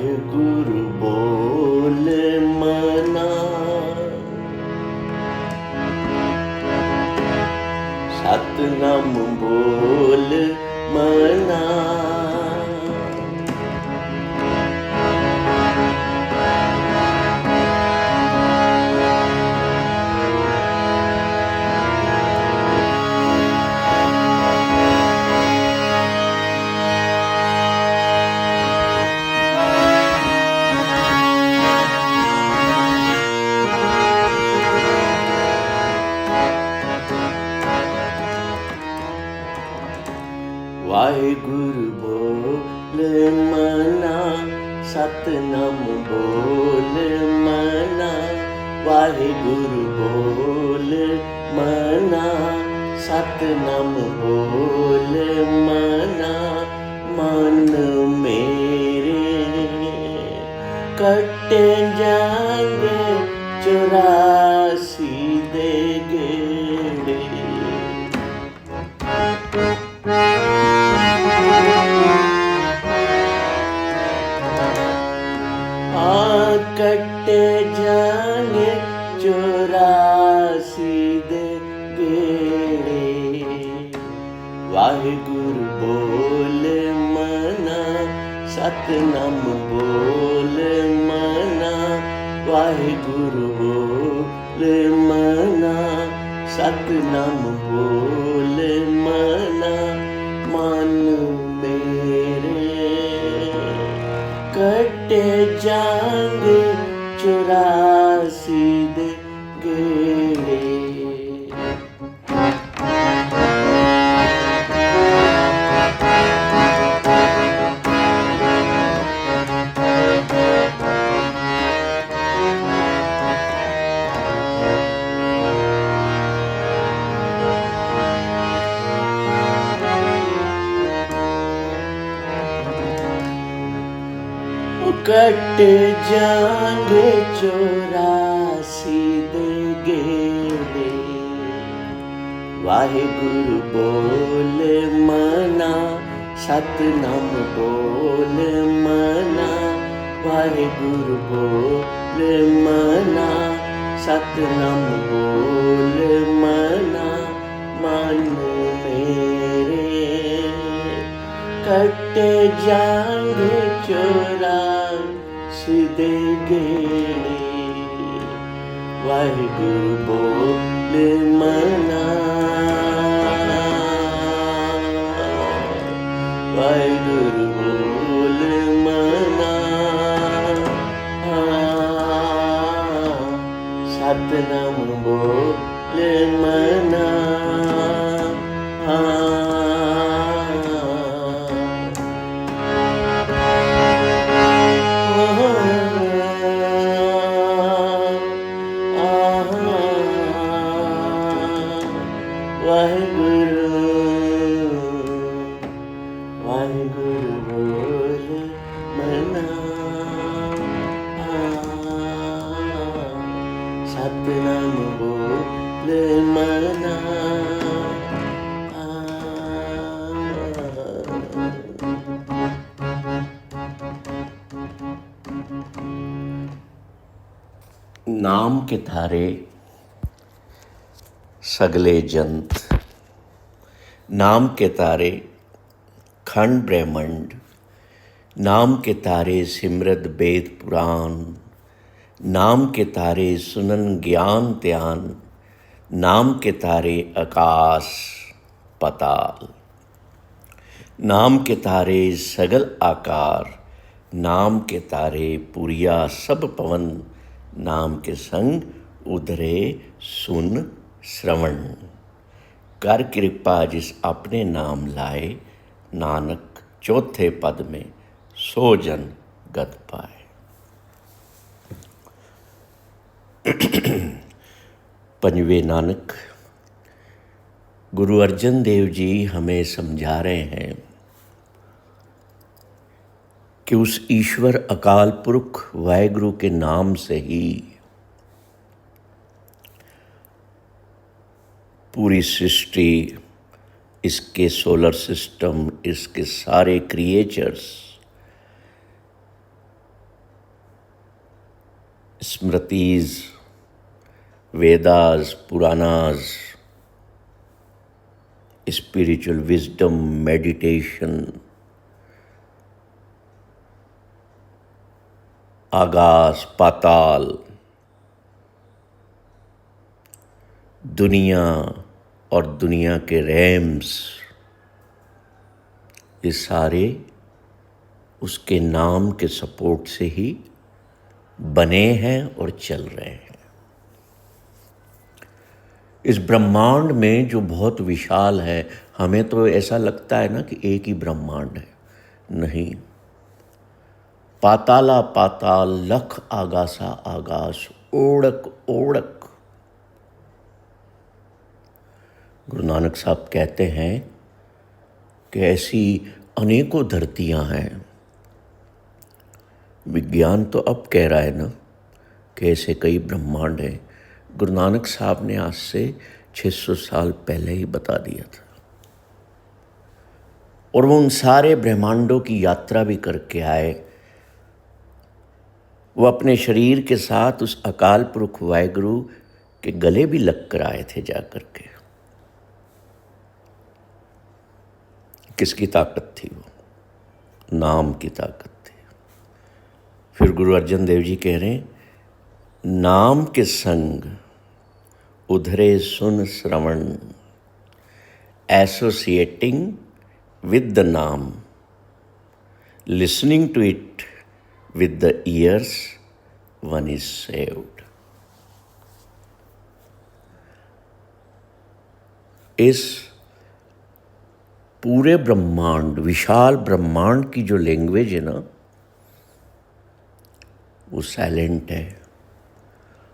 वाहिगुरु बोल मना, सतनाम बोल मना। वाहिगुरु बोल मना, सतनाम बोल मना। वाहिगुरु बोल मना, सतनाम बोल मना। मन मेरे कटे जाएंगे 84 दे गेड़े। कटे जाने 84 दे गेड़े। वाहिगुरु बोल मना, सतनाम बोल मना। वाहिगुरु बोल मना, सतनाम बोल मना। मन मेरे कटे जाएंगे 84 दे गेड़े। कट जाएंगे 84 दे गेड़े। वाहिगुरु बोल मना, सतनाम बोल मना। वाहिगुरु बोल मना, सतनाम बोल मना। मन मेरे कटे जाएंगे 84 दे गेड़े। वाहिगुरु बोल मना, वाहिगुरु बोल मना। सतनाम बोल मना। वाहिगुरु वाहिगुरु बोल मना। सतनाम बोल मना। नाम के थारे सगले जंत, नाम के तारे खंड ब्रह्मंड। नाम के तारे सिमरत वेद पुराण। नाम के तारे सुनन ज्ञान ध्यान। नाम के तारे आकाश पताल। नाम के तारे सगल आकार। नाम के तारे पुरिया सब पवन। नाम के संग उधरे सुन श्रवण। कर कृपा जिस अपने नाम लाए, नानक चौथे पद में सो जन गत पाए। पंजवें नानक गुरु अर्जन देव जी हमें समझा रहे हैं कि उस ईश्वर अकाल पुरख वाहिगुरु के नाम से ही पूरी सृष्टि, इसके सोलर सिस्टम, इसके सारे creatures smritis, Vedas, Puranas, spiritual wisdom, meditation, आकाश, पाताल, दुनिया और दुनिया के रैम्स, ये सारे उसके नाम के सपोर्ट से ही बने हैं और चल रहे हैं। इस ब्रह्मांड में जो बहुत विशाल है, हमें तो ऐसा लगता है ना कि एक ही ब्रह्मांड है। नहीं, पाताला पाताल, लख आगासा आगास, ओढ़क ओढ़क। गुरु नानक साहब कहते हैं कि ऐसी अनेकों धरतियां हैं। विज्ञान तो अब कह रहा है ना कि ऐसे कई ब्रह्मांड हैं। गुरु नानक साहब ने आज से 600 साल पहले ही बता दिया था, और वो उन सारे ब्रह्मांडों की यात्रा भी करके आए। वो अपने शरीर के साथ उस अकाल पुरख वाहिगुरु के गले भी लग कर आए थे जाकर के। किसकी ताकत थी वो? नाम की ताकत थी। फिर गुरु अर्जन देव जी कह रहे हैं, नाम के संग उधरे सुन श्रवण, एसोसिएटिंग विद द नाम, listening to it with the ears, one is saved। इस पूरे ब्रह्मांड, विशाल ब्रह्मांड की जो लैंग्वेज है ना, वो साइलेंट है।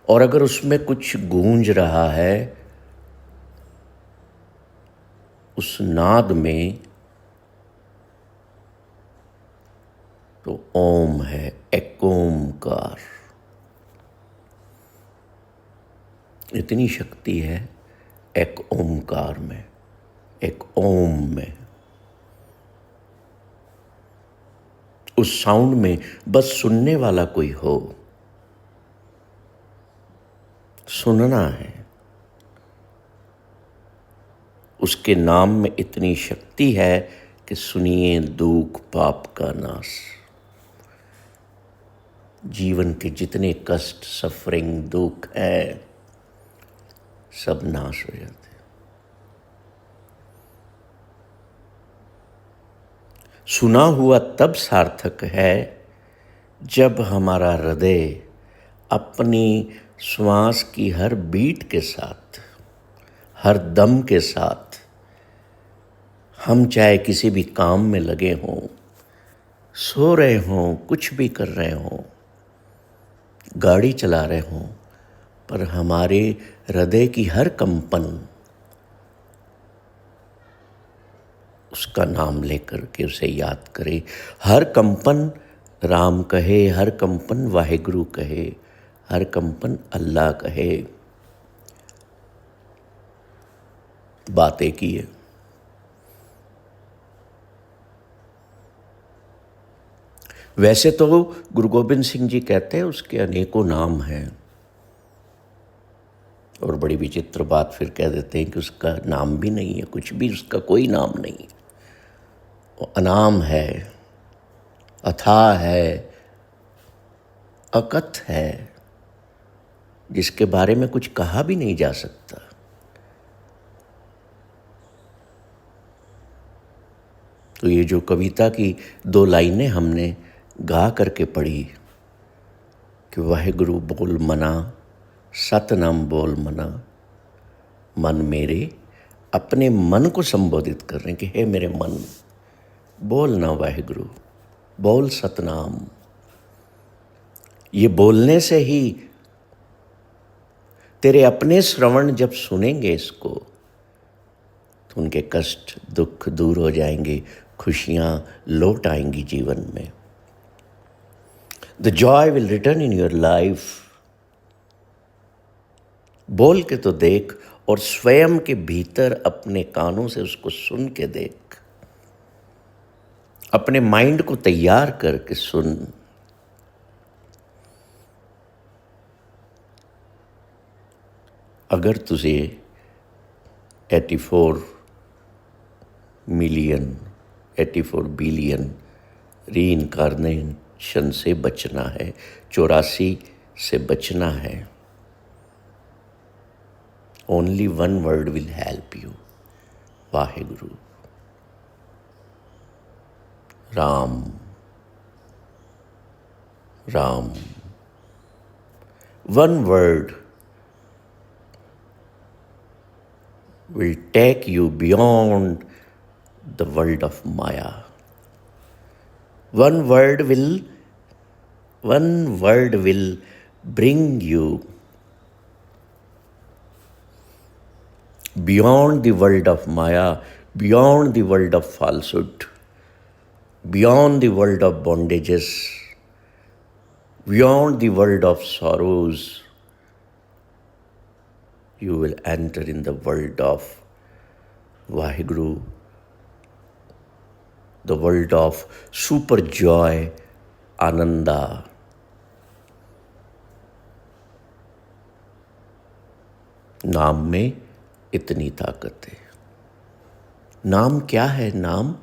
और अगर उसमें कुछ गूंज रहा है, उस नाद में, तो ओम है, एक ओमकार। इतनी शक्ति है एक ओमकार में, एक ओम में। उस साउंड में बस सुनने वाला कोई हो, सुनना है। उसके नाम में इतनी शक्ति है कि सुनिए दुख पाप का नाश। जीवन के जितने कष्ट, सफरिंग, दुख है, सब नाश हो जाते हैं। सुना हुआ तब सार्थक है जब हमारा हृदय अपनी श्वास की हर बीट के साथ, हर दम के साथ, हम चाहे किसी भी काम में लगे हों, सो रहे हों, कुछ भी कर रहे हों, गाड़ी चला रहे हों, पर हमारे हृदय की हर कंपन उसका नाम लेकर के उसे याद करे। हर कंपन राम कहे, हर कंपन वाहिगुरु कहे, हर कंपन अल्लाह कहे। बात एक ही है। वैसे तो गुरु गोबिंद सिंह जी कहते हैं उसके अनेकों नाम हैं, और बड़ी विचित्र बात फिर कह देते हैं कि उसका नाम भी नहीं है, कुछ भी उसका कोई नाम नहीं। वो अनाम है, अथाह है, अकथ है, जिसके बारे में कुछ कहा भी नहीं जा सकता। तो ये जो कविता की 2 लाइनें हमने गा करके पढ़ी कि वाहिगुरु बोल मना, सतनाम बोल मना, मन मेरे, अपने मन को संबोधित कर रहे हैं कि हे मेरे मन, बोल ना वाहिगुरु, बोल सतनाम। ये बोलने से ही तेरे अपने श्रवण जब सुनेंगे इसको, तो उनके कष्ट दुख दूर हो जाएंगे, खुशियां लौट आएंगी जीवन में। The Joy will return in your life. बोल के तो देख, और स्वयं के भीतर अपने कानों से उसको सुन के देख। अपने माइंड को तैयार करके सुन। अगर तुझे 84 मिलियन 84 बिलियन रीइंकार्नेशन से बचना है, 84 से बचना है, only one word will help you, Waheguru, Ram Ram. One word will take you beyond the world of Maya. One word will bring you beyond the world of Maya, beyond the world of falsehood, beyond the world of bondages, beyond the world of sorrows. You will enter in the world of Vaheguru, the world of super joy, Ananda. नाम में इतनी ताकत है। नाम क्या है? नाम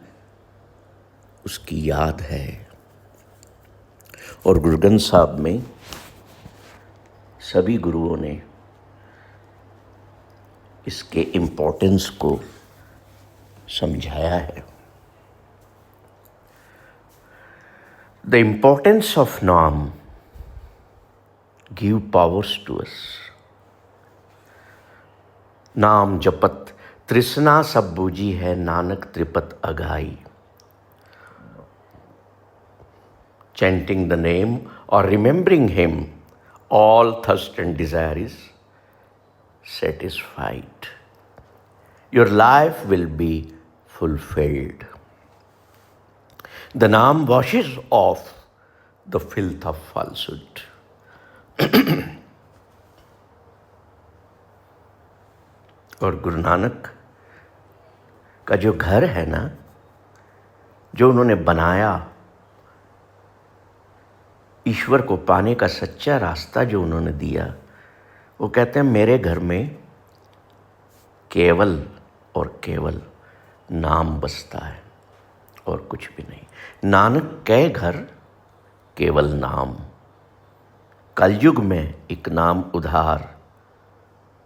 उसकी याद है। और गुरु ग्रंथ साहब में सभी गुरुओं ने इसके इम्पोर्टेंस को समझाया है। द इम्पोर्टेंस ऑफ नाम गिव पावर्स टू अस। नाम जपत तृष्णा सब बूझी है, नानक त्रिपत अघाई। Chanting the name or remembering him, all thirst and desire is satisfied. Your life will be fulfilled. The name washes off the filth of falsehood. और गुरु नानक का जो घर है ना, जो उन्होंने बनाया, ईश्वर को पाने का सच्चा रास्ता जो उन्होंने दिया, वो कहते हैं मेरे घर में केवल और केवल नाम बसता है और कुछ भी नहीं। नानक के घर केवल नाम। कलयुग में एक नाम उधार,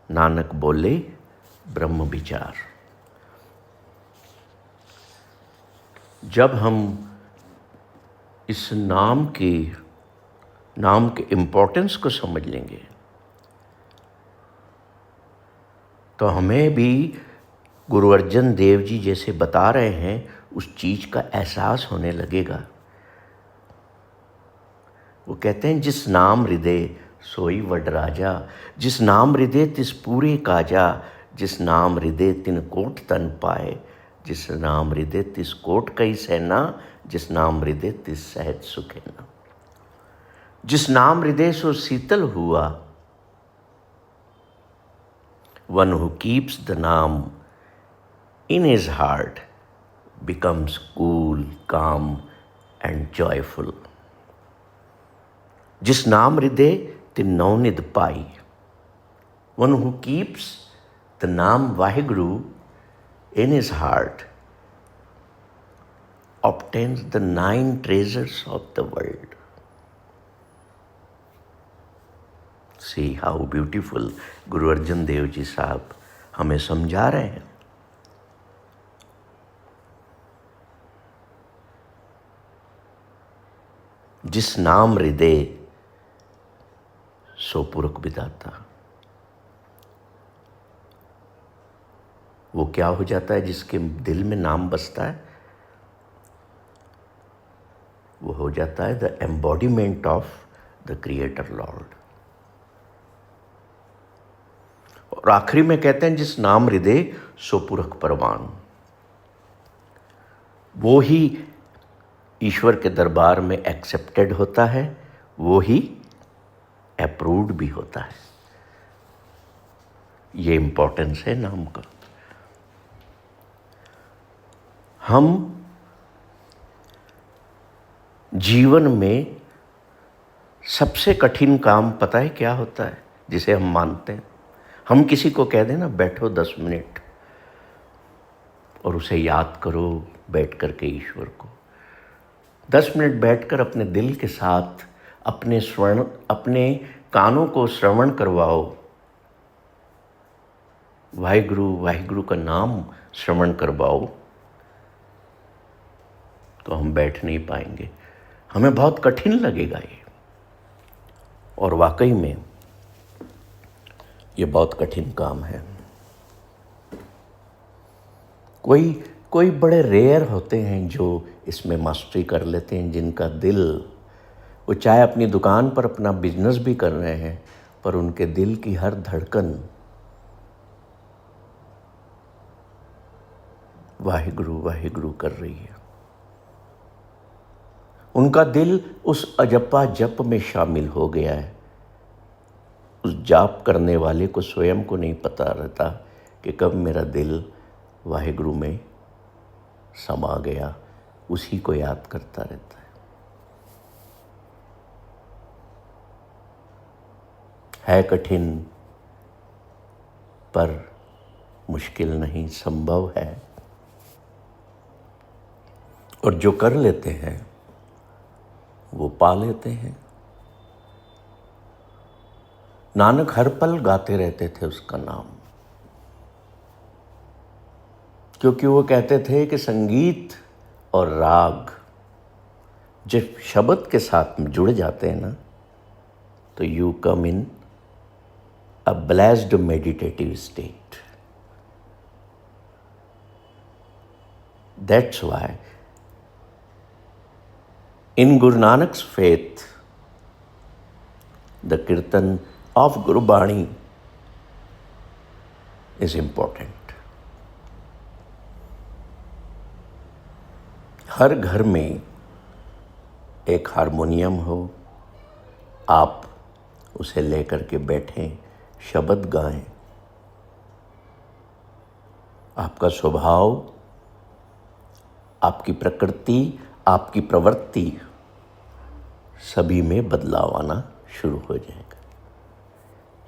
नानक बोले ब्रह्म विचार। जब हम इस नाम के इम्पोर्टेंस को समझ लेंगे तो हमें भी गुरु अर्जन देव जी जैसे बता रहे हैं उस चीज का एहसास होने लगेगा। वो कहते हैं जिस नाम हृदय सोई वड राजा, जिस नाम हृदय तिस पूरे काजा, जिस नाम हृदय तिन कोट तन पाए, जिस नाम हृदय तिस कोट कई सेना, जिस नाम हृदय तिस सहज सुखे ना। जिस नाम हृदय सो शीतल हुआ, one who keeps the नाम in his heart becomes cool, calm and joyful. जिस नाम हृदय तिन नवनिध पाई, one who keeps the नाम Waheguru in his heart obtains the 9 treasures of the world. See how beautiful Guru Arjan Dev ji साहब हमें समझा रहे हैं। जिस नाम हृदय सो पुरख विधाता। वो क्या हो जाता है? जिसके दिल में नाम बसता है वो हो जाता है the embodiment of the creator Lord. और आखिरी में कहते हैं जिस नाम हृदय सो पुरख परवान। वो ही ईश्वर के दरबार में एक्सेप्टेड होता है, वो ही अप्रूव्ड भी होता है। ये इंपॉर्टेंस है नाम का। हम जीवन में सबसे कठिन काम पता है क्या होता है जिसे हम मानते हैं? हम किसी को कह दें ना, बैठो 10 मिनट और उसे याद करो बैठ कर के ईश्वर को। 10 मिनट बैठकर अपने दिल के साथ अपने कानों को श्रवण करवाओ, वाहिगुरु वाहिगुरु का नाम श्रवण करवाओ, तो हम बैठ नहीं पाएंगे, हमें बहुत कठिन लगेगा ये। और वाकई में ये बहुत कठिन काम है। कोई बड़े रेयर होते हैं जो इसमें मास्टरी कर लेते हैं, जिनका दिल, वो चाहे अपनी दुकान पर अपना बिजनेस भी कर रहे हैं, पर उनके दिल की हर धड़कन वाहिगुरु वाहिगुरु कर रही है। उनका दिल उस अजपा जप में शामिल हो गया है। उस जाप करने वाले को स्वयं को नहीं पता रहता कि कब मेरा दिल वाहिगुरु में समा गया, उसी को याद करता रहता है कठिन, पर मुश्किल नहीं, संभव है। और जो कर लेते हैं वो पा लेते हैं। नानक हर पल गाते रहते थे उसका नाम, क्योंकि वो कहते थे कि संगीत और राग जब शब्द के साथ में जुड़ जाते हैं ना, तो you come in a blessed meditative state. That's why in Guru Nanak's faith, the Kirtan of Guru Bani is important. हर घर में एक हारमोनियम हो, आप उसे लेकर के बैठें, शब्द गाएं। आपका स्वभाव, आपकी प्रकृति, आपकी प्रवृत्ति, सभी में बदलाव आना शुरू हो जाएगा।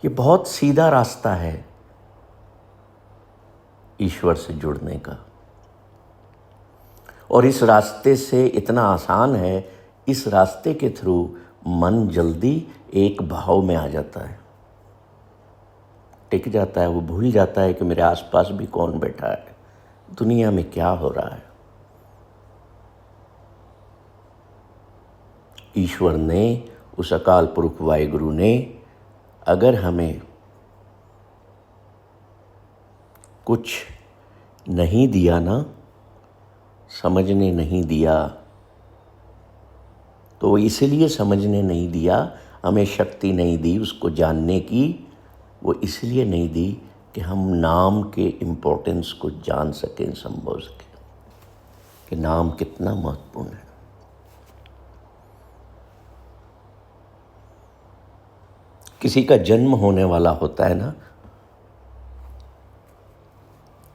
ये बहुत सीधा रास्ता है ईश्वर से जुड़ने का, और इस रास्ते से इतना आसान है, इस रास्ते के थ्रू मन जल्दी एक भाव में आ जाता है, टिक जाता है। वो भूल जाता है कि मेरे आसपास भी कौन बैठा है, दुनिया में क्या हो रहा है। ईश्वर ने, उस अकाल पुरुष वाहिगुरु ने अगर हमें कुछ नहीं दिया ना, समझने नहीं दिया, तो वो इसलिए समझने नहीं दिया, हमें शक्ति नहीं दी उसको जानने की, वो इसलिए नहीं दी कि हम नाम के इम्पोर्टेंस को जान सकें, समझ सकें कि नाम कितना महत्वपूर्ण है। किसी का जन्म होने वाला होता है ना,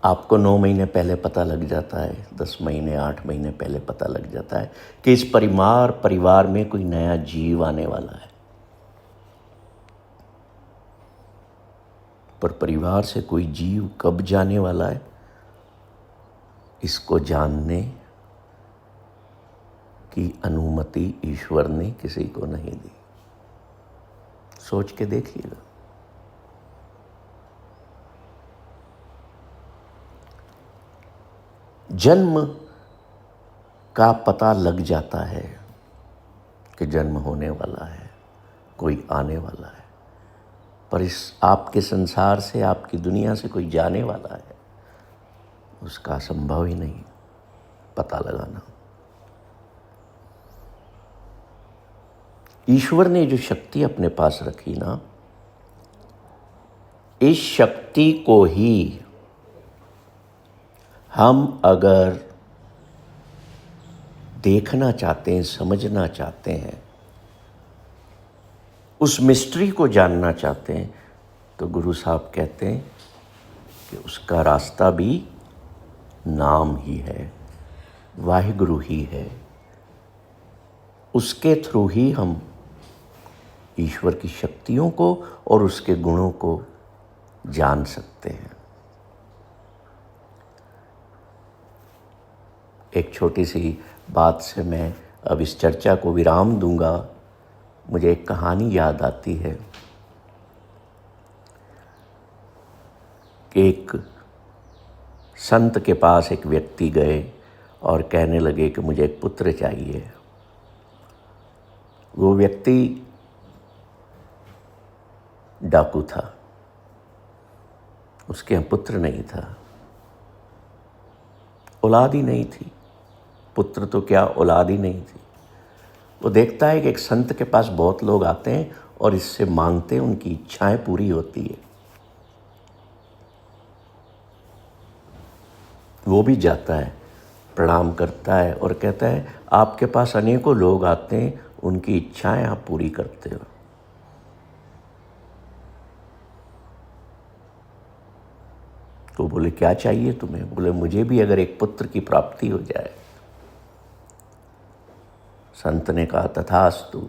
आपको 9 महीने पहले पता लग जाता है, 10 महीने 8 महीने पहले पता लग जाता है कि इस परिवार में कोई नया जीव आने वाला है। पर परिवार से कोई जीव कब जाने वाला है, इसको जानने की अनुमति ईश्वर ने किसी को नहीं दी। सोच के देखिएगा। जन्म का पता लग जाता है कि जन्म होने वाला है, कोई आने वाला है, पर इस आपके संसार से, आपकी दुनिया से कोई जाने वाला है, उसका संभव ही नहीं पता लगाना। ईश्वर ने जो शक्ति अपने पास रखी ना, इस शक्ति को ही हम अगर देखना चाहते हैं, समझना चाहते हैं, उस मिस्ट्री को जानना चाहते हैं, तो गुरु साहब कहते हैं कि उसका रास्ता भी नाम ही है, वाहिगुरु ही है। उसके थ्रू ही हम ईश्वर की शक्तियों को और उसके गुणों को जान सकते हैं। एक छोटी सी बात से मैं अब इस चर्चा को विराम दूंगा। मुझे एक कहानी याद आती है कि एक संत के पास एक व्यक्ति गए और कहने लगे कि मुझे एक पुत्र चाहिए। वो व्यक्ति डाकू था, उसके यहाँ पुत्र नहीं था, औलाद ही नहीं थी। पुत्र तो क्या, औलाद ही नहीं थी। वो देखता है कि एक संत के पास बहुत लोग आते हैं और इससे मांगते हैं, उनकी इच्छाएं पूरी होती है। वो भी जाता है, प्रणाम करता है और कहता है आपके पास अनेकों लोग आते हैं, उनकी इच्छाएं आप पूरी करते हो। तो बोले क्या चाहिए तुम्हें? बोले मुझे भी अगर एक पुत्र की प्राप्ति हो जाए। संत ने कहा तथास्तु।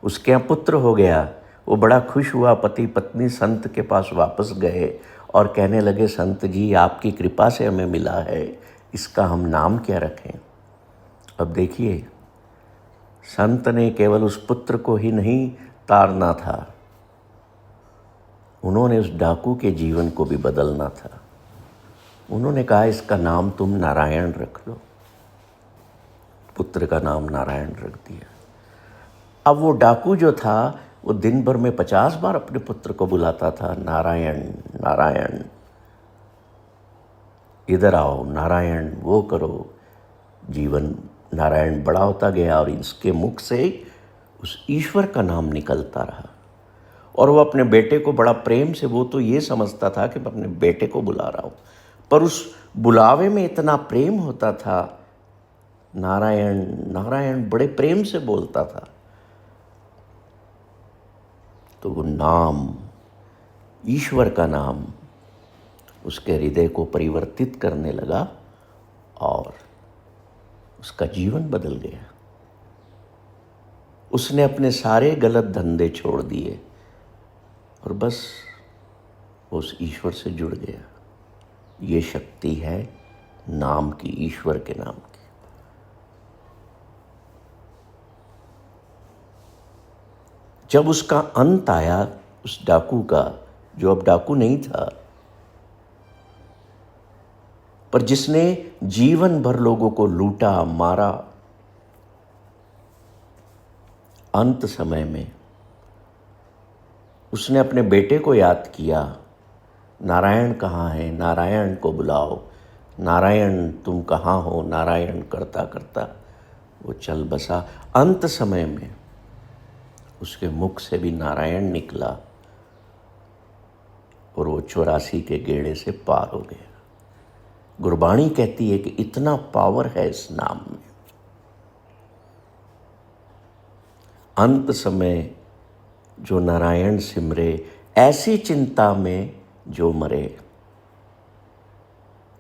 उसके यहाँ पुत्र हो गया। वो बड़ा खुश हुआ। पति पत्नी संत के पास वापस गए और कहने लगे संत जी आपकी कृपा से हमें मिला है, इसका हम नाम क्या रखें? अब देखिए, संत ने केवल उस पुत्र को ही नहीं तारना था, उन्होंने उस डाकू के जीवन को भी बदलना था। उन्होंने कहा इसका नाम तुम नारायण रख लो। पुत्र का नाम नारायण रख दिया। अब वो डाकू जो था वो दिन भर में 50 बार अपने पुत्र को बुलाता था, नारायण नारायण, इधर आओ नारायण, वो करो। जीवन नारायण बड़ा होता गया और इसके मुख से उस ईश्वर का नाम निकलता रहा। और वो अपने बेटे को बड़ा प्रेम से, वो तो ये समझता था कि मैं अपने बेटे को बुला रहा हूँ, पर उस बुलावे में इतना प्रेम होता था। नारायण नारायण बड़े प्रेम से बोलता था। तो वो नाम, ईश्वर का नाम उसके हृदय को परिवर्तित करने लगा और उसका जीवन बदल गया। उसने अपने सारे गलत धंधे छोड़ दिए और बस उस ईश्वर से जुड़ गया। ये शक्ति है नाम की, ईश्वर के नाम की। जब उसका अंत आया उस डाकू का, जो अब डाकू नहीं था, पर जिसने जीवन भर लोगों को लूटा मारा, अंत समय में उसने अपने बेटे को याद किया, नारायण कहाँ है, नारायण को बुलाओ, नारायण तुम कहाँ हो, नारायण करता करता वो चल बसा। अंत समय में उसके मुख से भी नारायण निकला और वो 84 के गेड़े से पार हो गया। गुरबाणी कहती है कि इतना पावर है इस नाम में। अंत समय जो नारायण सिमरे, ऐसी चिंता में जो मरे,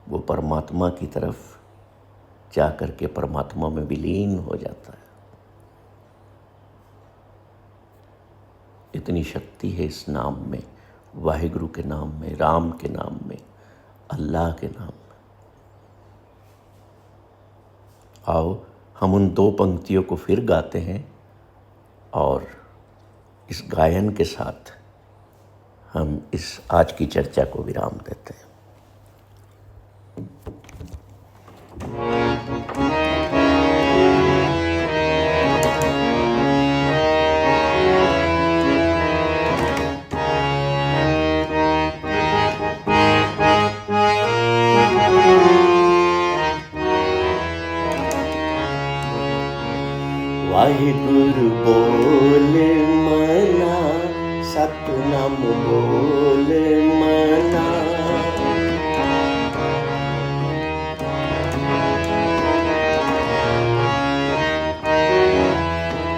वो परमात्मा की तरफ जाकर के परमात्मा में विलीन हो जाता है। इतनी शक्ति है इस नाम में, वाहिगुरु के नाम में, राम के नाम में, अल्लाह के नाम में। आओ हम उन 2 पंक्तियों को फिर गाते हैं और इस गायन के साथ हम इस आज की चर्चा को विराम देते हैं। वाहिगुरु बोल मना, सतनाम बोल मना,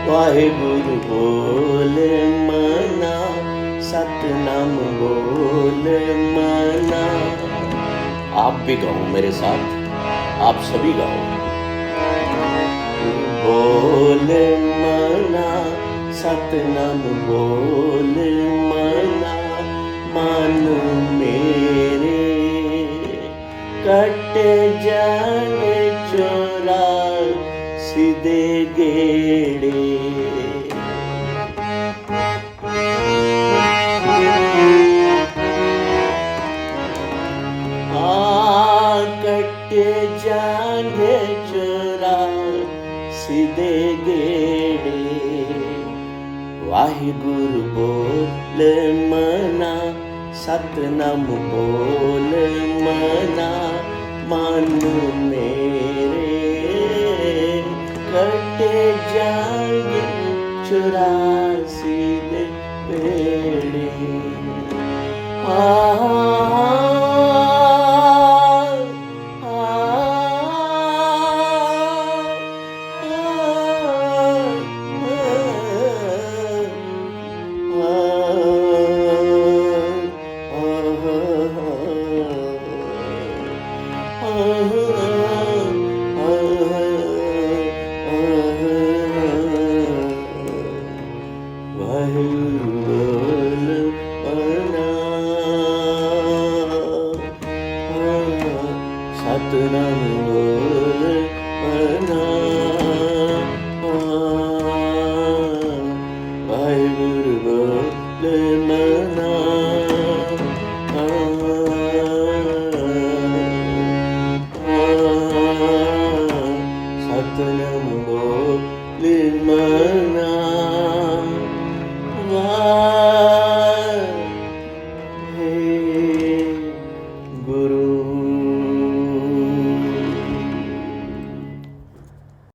वाहिगुरु बोल मना, सतनाम बोल मना। आप भी गाओ मेरे साथ, आप सभी गाओ। बोल मना, सतनाम बोल मना, मन मेरे कट जाने चोरा सीधे गेड़े। कट जाने चोरा सीधे गेड़े। वाहिगुरु बोल मना सतनाम बोल मना मन मेरे कटे जाएंगे चौरासी दे बेड़े। सतनाम बोल मना वाहिगुरु बोल मना। सतनाम बोल मना।